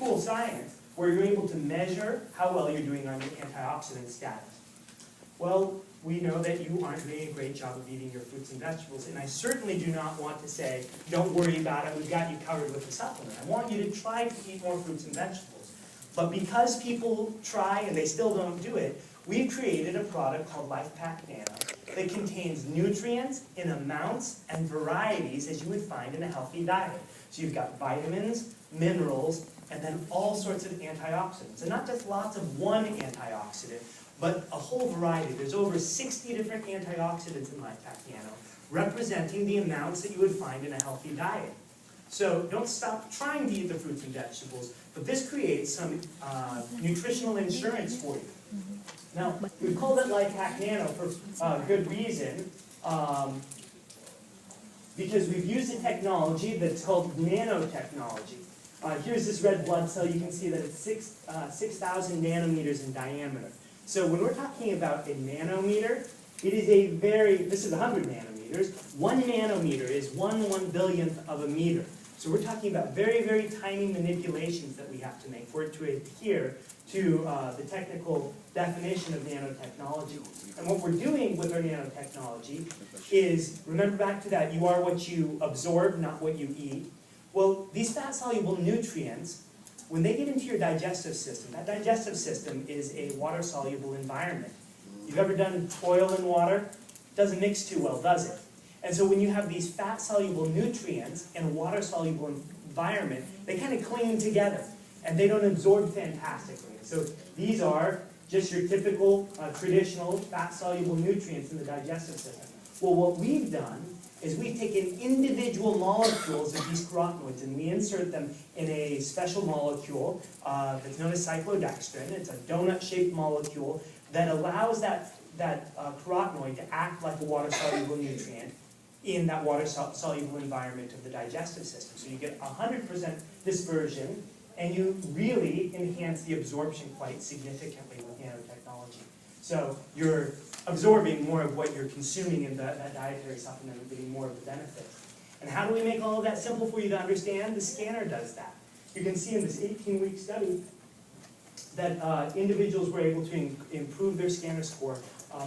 cool science where you're able to measure how well you're doing on your antioxidant status. Well, we know that you aren't doing a great job of eating your fruits and vegetables, and I certainly do not want to say, don't worry about it, we've got you covered with a supplement. I want you to try to eat more fruits and vegetables. But because people try and they still don't do it, we've created a product called LifePak Nano that contains nutrients in amounts and varieties as you would find in a healthy diet. So you've got vitamins, minerals, and then all sorts of antioxidants. And not just lots of one antioxidant, but a whole variety. There's over 60 different antioxidants in LifePak Nano, representing the amounts that you would find in a healthy diet. So don't stop trying to eat the fruits and vegetables, but this creates some nutritional insurance for you. Now, we've called it LifePak Nano for good reason, because we've used a technology that's called nanotechnology. Here's this red blood cell. You can see that it's 6,000 nanometers in diameter. So when we're talking about a nanometer, it is a this is 100 nanometers. 1 nanometer is 1/1,000,000th of a meter. So we're talking about very, very tiny manipulations that we have to make for it to adhere to the technical definition of nanotechnology. And what we're doing with our nanotechnology is, remember back to that, you are what you absorb, not what you eat. Well, these fat-soluble nutrients, when they get into your digestive system, that digestive system is a water-soluble environment. You've ever done toil in water? It doesn't mix too well, does it? And so when you have these fat-soluble nutrients in a water-soluble environment, they kind of cling together, and they don't absorb fantastically. So these are just your typical, traditional fat-soluble nutrients in the digestive system. Well, what we've done is we've taken individual molecules of these carotenoids and we insert them in a special molecule that's known as cyclodextrin. It's a donut-shaped molecule that allows that carotenoid to act like a water-soluble nutrient in that water-soluble environment of the digestive system. So you get 100% dispersion, and you really enhance the absorption quite significantly with nanotechnology. So you're absorbing more of what you're consuming in that dietary supplement and getting more of the benefits. And how do we make all of that simple for you to understand? The scanner does that. You can see in this 18-week study that individuals were able to improve their scanner score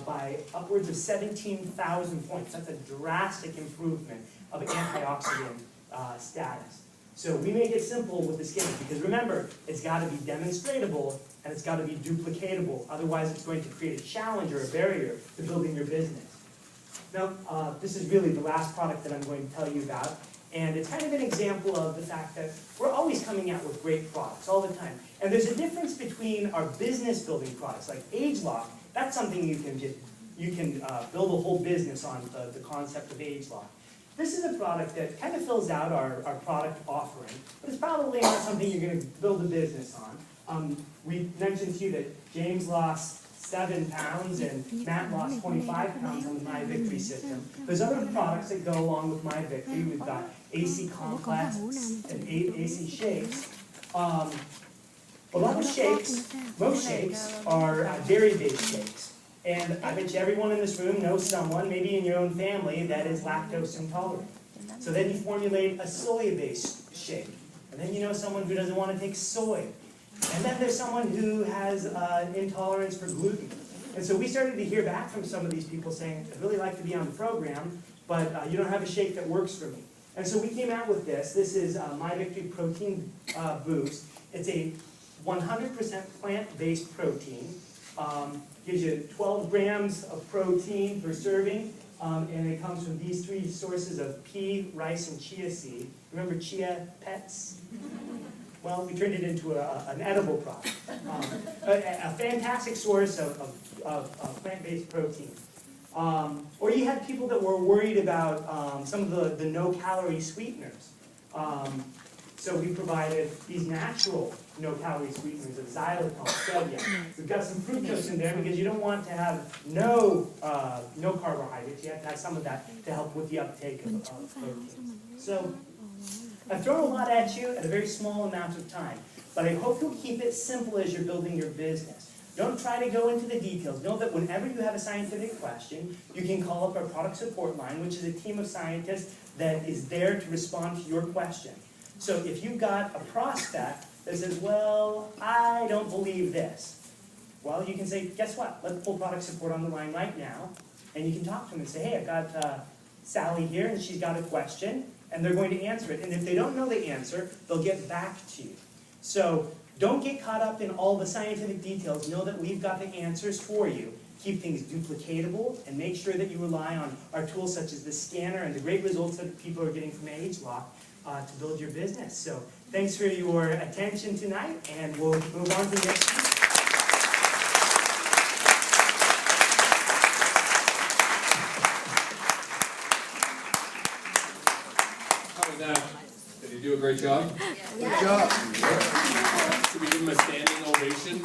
by upwards of 17,000 points. That's a drastic improvement of antioxidant status. So we make it simple with the scanner because remember, it's got to be demonstratable and it's got to be duplicatable. Otherwise, it's going to create a challenge or a barrier to building your business. Now, this is really the last product that I'm going to tell you about. And it's kind of an example of the fact that we're always coming out with great products all the time. And there's a difference between our business building products, like ageLOC. That's something you can build a whole business on, the concept of ageLOC. This is a product that kind of fills out our product offering, but it's probably not something you're going to build a business on. We mentioned to you that James lost 7 pounds and Matt lost 25 pounds on the My Victory system. There's other products that go along with My Victory. We've got AC Complex and AC Shakes. A lot of shakes, most shakes, are dairy-based shakes. And I bet you everyone in this room knows someone, maybe in your own family, that is lactose intolerant. So then you formulate a soy-based shake. And then you know someone who doesn't want to take soy. And then there's someone who has intolerance for gluten. And so we started to hear back from some of these people saying, I'd really like to be on the program, but you don't have a shake that works for me. And so we came out with this. This is My Victory Protein Boost. It's a 100% plant-based protein. Gives you 12 grams of protein per serving, and it comes from these 3 sources of pea, rice, and chia seed. Remember chia pets? Well, we turned it into an edible product. A fantastic source of plant-based protein. Or you had people that were worried about some of the no-calorie sweeteners. So we provided these natural no-calorie sweeteners of xylitol, stevia. We've got some fructose in there because you don't want to have no carbohydrates. You have to have some of that to help with the uptake of protein. So I've thrown a lot at you at a very small amount of time, but I hope you'll keep it simple as you're building your business. Don't try to go into the details. Know that whenever you have a scientific question, you can call up our product support line, which is a team of scientists that is there to respond to your question. So if you've got a prospect that says, well, I don't believe this. Well, you can say, guess what? Let's pull product support on the line right now, and you can talk to them and say, hey, I've got Sally here, and she's got a question, and they're going to answer it. And if they don't know the answer, they'll get back to you. So don't get caught up in all the scientific details. Know that we've got the answers for you. Keep things duplicatable, and make sure that you rely on our tools such as the scanner and the great results that people are getting from ageLock to build your business. So thanks for your attention tonight, and we'll move on to the next speaker. Did he do a great job? Good job. Should we give him a standing ovation?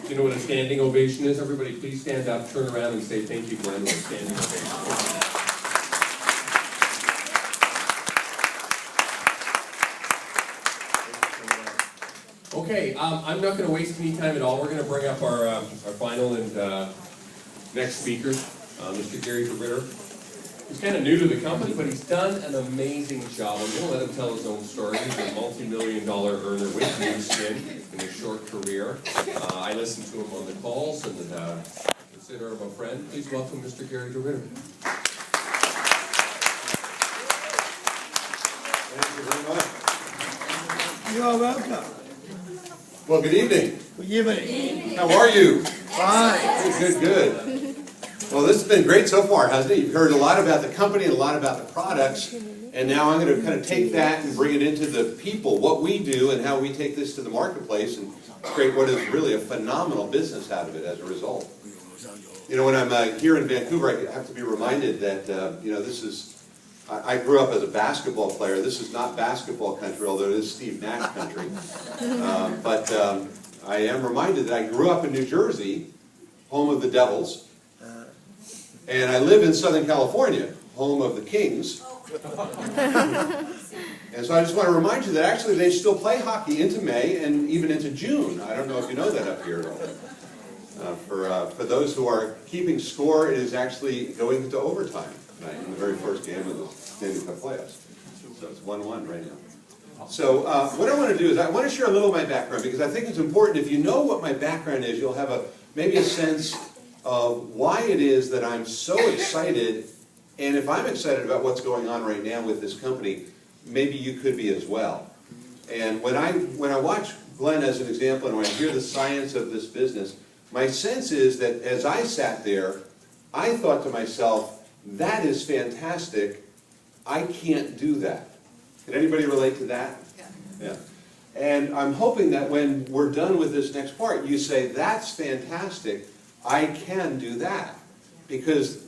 Do you know what a standing ovation is? Everybody please stand up, turn around and say thank you, Glenn, with a standing ovation. Okay, I'm not going to waste any time at all. We're going to bring up our final and next speaker, Mr. Gary DeRitter. He's kind of new to the company, but he's done an amazing job. I'm going to let him tell his own story. He's a multi-million-dollar earner with Nuskin in his short career. I listen to him on the calls and consider him a friend. Please welcome Mr. Gary DeRitter. Thank you very much. You are welcome. Well, good evening. Good evening. How are you? Fine. Good, good. Well, this has been great so far, hasn't it? You've heard a lot about the company and a lot about the products, and now I'm going to kind of take that and bring it into the people, what we do and how we take this to the marketplace and create what is really a phenomenal business out of it as a result. You know, when I'm here in Vancouver, I have to be reminded that, you know, this is, I grew up as a basketball player. This is not basketball country, although it is Steve Nash country. But I am reminded that I grew up in New Jersey, home of the Devils. And I live in Southern California, home of the Kings. And so I just want to remind you that actually they still play hockey into May and even into June. I don't know if you know that up here at all. For those who are keeping score, it is actually going into overtime tonight in the very first game of the Stanley Cup playoffs. So it's 1-1 right now. So what I want to do is I want to share a little of my background, because I think it's important. If you know what my background is, you'll have maybe a sense of why it is that I'm so excited, and if I'm excited about what's going on right now with this company, maybe you could be as well. And when I watch Glenn as an example, and when I hear the science of this business, my sense is that as I sat there, I thought to myself, that is fantastic, I can't do that. Can anybody relate to that? Yeah. And I'm hoping that when we're done with this next part, you say, that's fantastic, I can do that. Because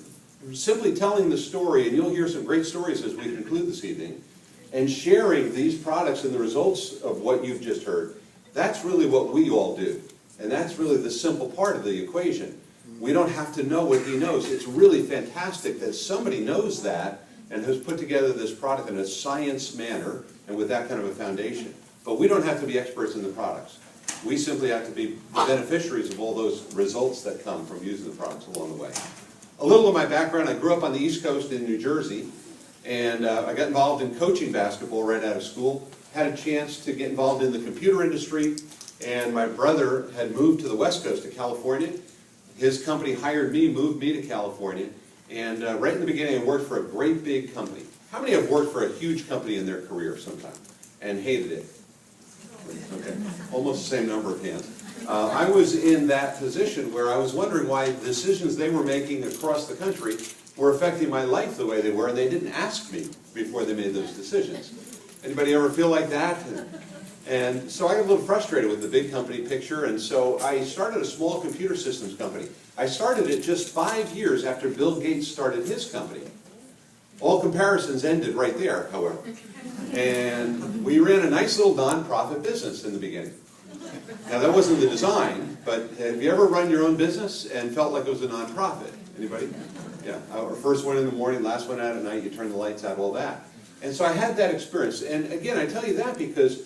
simply telling the story, and you'll hear some great stories as we conclude this evening, and sharing these products and the results of what you've just heard, that's really what we all do. And that's really the simple part of the equation. We don't have to know what he knows. It's really fantastic that somebody knows that and has put together this product in a science manner and with that kind of a foundation. But we don't have to be experts in the products. We simply have to be the beneficiaries of all those results that come from using the products along the way. A little of my background, I grew up on the East Coast in New Jersey, and I got involved in coaching basketball right out of school. Had a chance to get involved in the computer industry, and my brother had moved to the West Coast, to California. His company hired me, moved me to California, and right in the beginning I worked for a great big company. How many have worked for a huge company in their career sometime and hated it? Okay, almost the same number of hands. I was in that position where I was wondering why the decisions they were making across the country were affecting my life the way they were, and they didn't ask me before they made those decisions. Anybody ever feel like that? And so I got a little frustrated with the big company picture, and so I started a small computer systems company. I started it just 5 years after Bill Gates started his company. All comparisons ended right there, however. And we ran a nice little non-profit business in the beginning. Now that wasn't the design, but have you ever run your own business and felt like it was a non-profit? Anybody? Yeah, our first one in the morning, last one out at night, you turn the lights out, all that. And so I had that experience. And again, I tell you that because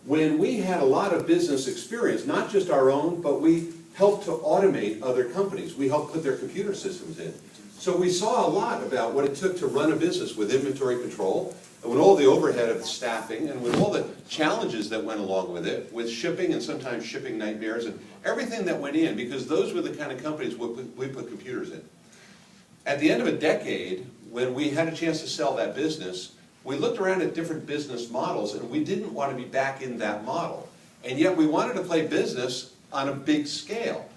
when we had a lot of business experience, not just our own, but we helped to automate other companies. We helped put their computer systems in. So we saw a lot about what it took to run a business with inventory control, and with all the overhead of staffing, and with all the challenges that went along with it, with shipping and sometimes shipping nightmares, and everything that went in, because those were the kind of companies we put computers in. At the end of a decade, when we had a chance to sell that business, we looked around at different business models, and we didn't want to be back in that model. And yet we wanted to play business on a big scale.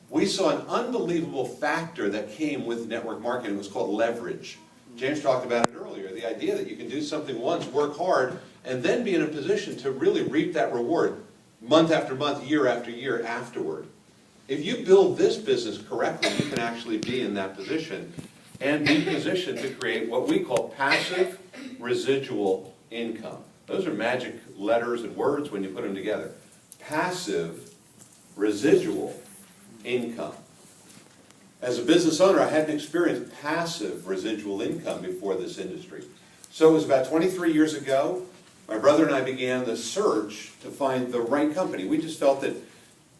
We saw an unbelievable factor that came with network marketing. It was called leverage. James talked about it earlier, the idea that you can do something once, work hard, and then be in a position to really reap that reward month after month, year after year afterward. If you build this business correctly, you can actually be in that position and be positioned to create what we call passive residual income. Those are magic letters and words when you put them together. Passive residual income. As a business owner, I hadn't experienced passive residual income before this industry. So it was about 23 years ago, my brother and I began the search to find the right company. We just felt that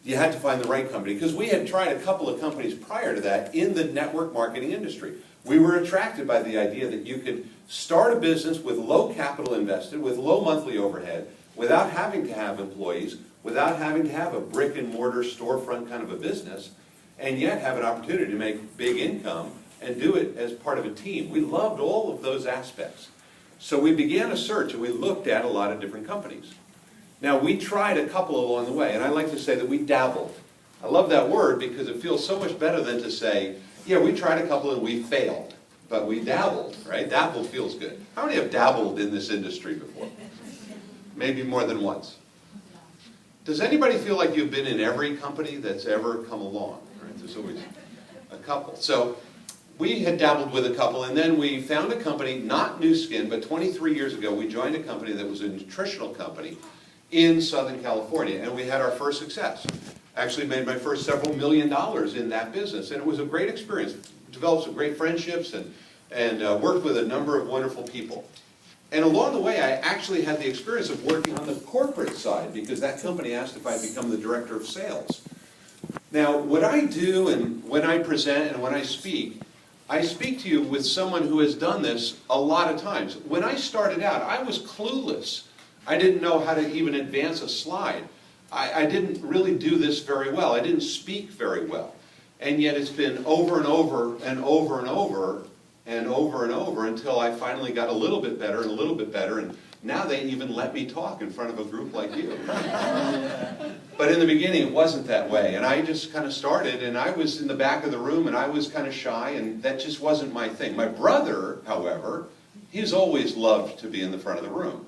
you had to find the right company, because we had tried a couple of companies prior to that in the network marketing industry. We were attracted by the idea that you could start a business with low capital invested, with low monthly overhead, without having to have employees, without having to have a brick and mortar storefront kind of a business, and yet have an opportunity to make big income and do it as part of a team. We loved all of those aspects. So we began a search, and we looked at a lot of different companies. Now, we tried a couple along the way, and I like to say that we dabbled. I love that word because it feels so much better than to say, yeah, we tried a couple and we failed, but we dabbled, right? Dabbled feels good. How many have dabbled in this industry before? Maybe more than once. Does anybody feel like you've been in every company that's ever come along? Right? There's always a couple. So we had dabbled with a couple, and then we found a company, not Nuskin, but 23 years ago, we joined a company that was a nutritional company in Southern California, and we had our first success. Actually made my first several $1 million in that business, and it was a great experience. Developed some great friendships and worked with a number of wonderful people. And along the way, I actually had the experience of working on the corporate side, because that company asked if I'd become the director of sales. Now, what I do, and when I present and when I speak to you with someone who has done this a lot of times. When I started out, I was clueless. I didn't know how to even advance a slide. I didn't really do this very well. I didn't speak very well. And yet it's been over and over and over and over and over and over until I finally got a little bit better and a little bit better, and now they even let me talk in front of a group like you. But in the beginning, it wasn't that way, and I just kind of started, and I was in the back of the room, and I was kind of shy, and that just wasn't my thing. My brother, however, he's always loved to be in the front of the room.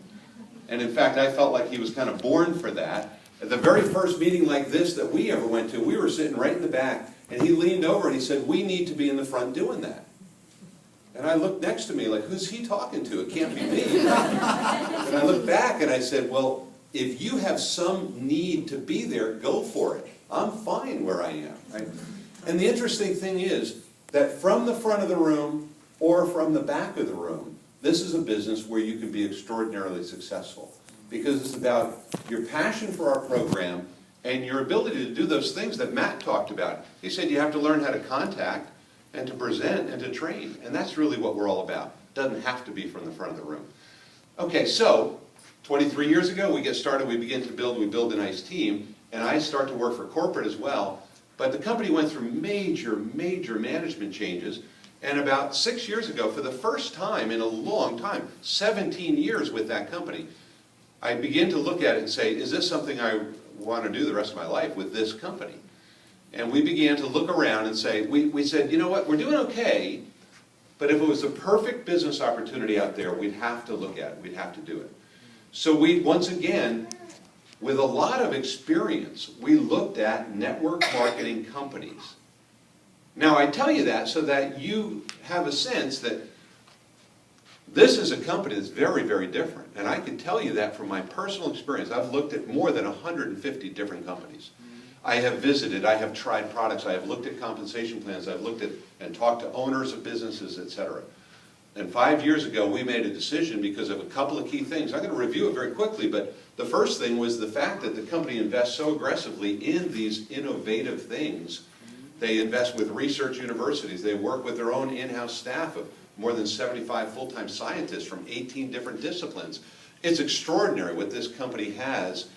And in fact, I felt like he was kind of born for that. At the very first meeting like this that we ever went to, we were sitting right in the back, and he leaned over and he said, "We need to be in the front doing that." And I looked next to me like, who's he talking to? It can't be me. And I looked back and I said, well, if you have some need to be there, go for it. I'm fine where I am. Right? And the interesting thing is that from the front of the room or from the back of the room, this is a business where you can be extraordinarily successful, because it's about your passion for our program and your ability to do those things that Matt talked about. He said you have to learn how to contact and to present and to train, and that's really what we're all about. It doesn't have to be from the front of the room. Okay, so 23 years ago we get started, we begin to build, we build a nice team, and I start to work for corporate as well. But the company went through major management changes, and about 6 years ago, for the first time in a long time, 17 years with that company, I begin to look at it and say, is this something I want to do the rest of my life with this company? And we began to look around and say, we said, you know what, we're doing okay, but if it was a perfect business opportunity out there, we'd have to look at it, we'd have to do it. So we, once again, with a lot of experience, we looked at network marketing companies. Now I tell you that so that you have a sense that this is a company that's very, very different. And I can tell you that from my personal experience. I've looked at more than 150 different companies. I have visited, I have tried products, I have looked at compensation plans, I've looked at and talked to owners of businesses, etc. And 5 years ago, we made a decision because of a couple of key things. I'm going to review it very quickly, but the first thing was the fact that the company invests so aggressively in these innovative things. They invest with research universities. They work with their own in-house staff of more than 75 full-time scientists from 18 different disciplines. It's extraordinary what this company has